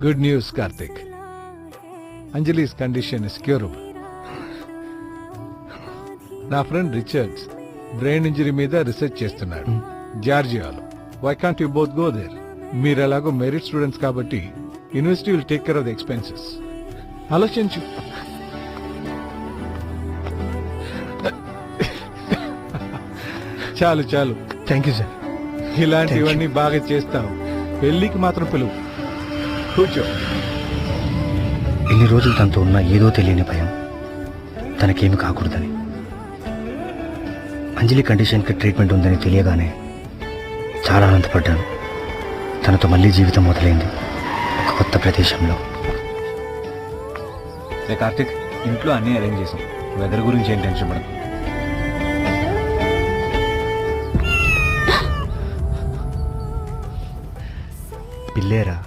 Good news Karthik. Anjali's condition is curable. నా friend Richard's brain injury మీద research చేస్తున్నాడు జార్జియాలో. Why can't you both go there? మీరు ఎలాగో మెరిట్ స్టూడెంట్స్ కాబట్టి university will take care of the expenses. ఆలోచించు. చాలు చాలు. Thank you sir. ఇలాంటివన్నీ బాగా చేస్తావు. పెళ్లికి మాత్రం పిలువు. కూర్చో. ఎన్ని రోజులు తనతో ఉన్న ఏదో తెలియని భయం, తనకేమి కాకూడదని. అంజలి కండిషన్కి ట్రీట్మెంట్ ఉందని తెలియగానే చాలా ఆనందపడ్డాను. తనతో మళ్ళీ జీవితం మొదలైంది ఒక కొత్త ప్రదేశంలో. కార్తిక్, ఇంట్లో అన్నీ అరేంజ్ చేసాం. వెదర్ గురించి ఏం టెన్షన్ పడదు. పిల్లేరా